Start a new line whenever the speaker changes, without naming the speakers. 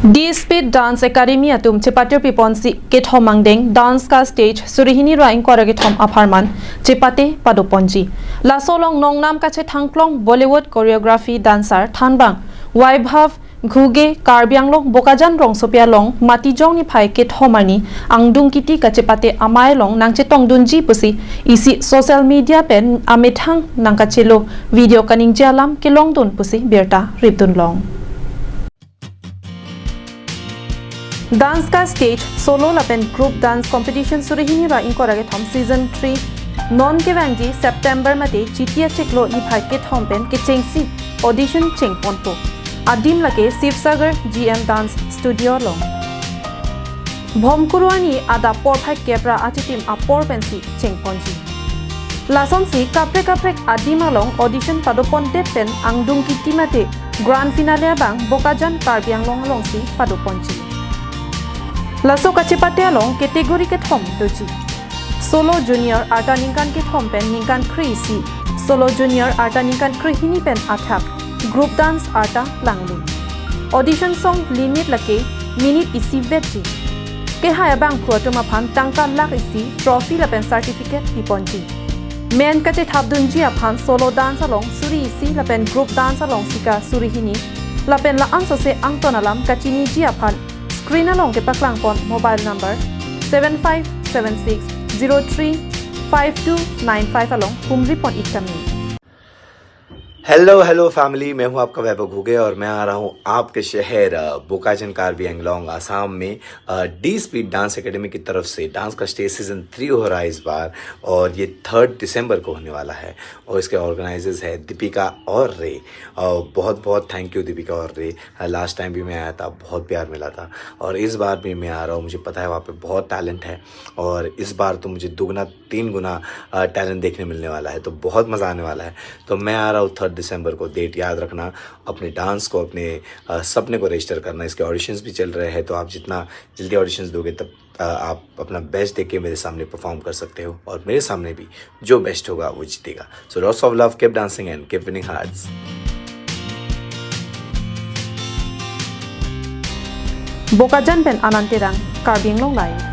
D Speed Dance Academy atum Chepate Piponsi Kethom Mangdeng Dance Ka Stage Surihini Raing Kora Kethom Aparman Chepate Padoponji La Solong Nongnam Ka Che Thangklong Bollywood Choreography Dancer Thanbang Waibhav Ghuge Karbianglong Bokajan Rong Sopia Long Matijong ni Phai Kethomani Angdung Kiti Ka Chepate Amai Long Nang Chetong Dunji Pusi isi social media pen amethang nang ka chelo video kaning jalam kelong dun pusi berta ripdun long Dance ka stage solo lapen group dance competition surihini ra inkorage thom season 3 non ke wangji September mate chitia cheklo ni phai ke thom pen ke chengsi audition chengponto adim lake Sivsagar GM Dance Studio long Bhomkuruani ada por phai kepra achitim apor pensi chengponji Lason si kaprek adima long audition padopon pen angdung kitimate grand finale bang Bokajan Karbiang long si padoponji Laso ka Chepate along category ke thom doji Solo Junior Arta Ningkan ke thom pen Ningkan Kri si Solo Junior Arta Ningkan Kri hini pen athak Group Dance Arta Langli Audition song limit lake minute isi vetji Ke haya bang phuato maphan tangka lak isi trophy la pen certificate hiponji Men ka che thabdunji aphan solo dance along suri isi la pen group dance along sika suri hini la pen la anso se angtonalam kachini ji aphan Screen along ke paklang pon mobile number 7576035295 along humri pon ikami
hello family, मैं हूं आपका वैभव घुगे और मैं आ रहा हूं आपके शहर बोकाजन कार्बी एंगलोंग आसाम में डी स्पीड डांस एकेडमी की तरफ से डांस का स्टेज सीजन 3 हो रहा है इस बार और ये 3 दिसंबर को होने वाला है और इसके ऑर्गेनाइजर्स है दीपिका और रे बहुत थैंक यू दीपिका और रे लास्ट टाइम भी मैं आया था, बहुत प्यार मिला था और इस बार भी मैं आ रहा हूँ। मुझे पता है वहाँ पे बहुत टैलेंट है और इस बार तो मुझे 2-3 गुना टैलेंट देखने मिलने वाला है, तो बहुत मज़ा आने वाला है। तो मैं आ रहा हूँ 3 दिसंबर को, डेट याद रखना। अपने डांस को, अपने सपने को रजिस्टर करना। इसके ऑडिशंस भी चल रहे हैं, तो आप जितना जल्दी ऑडिशंस दोगे तब आप अपना बेस्ट देके मेरे सामने परफॉर्म कर सकते हो और मेरे सामने भी जो बेस्ट होगा वो जीतेगा। So lots of love, keep dancing and keep winning hearts.
Bokajan pen Anantirang Karbiang long lai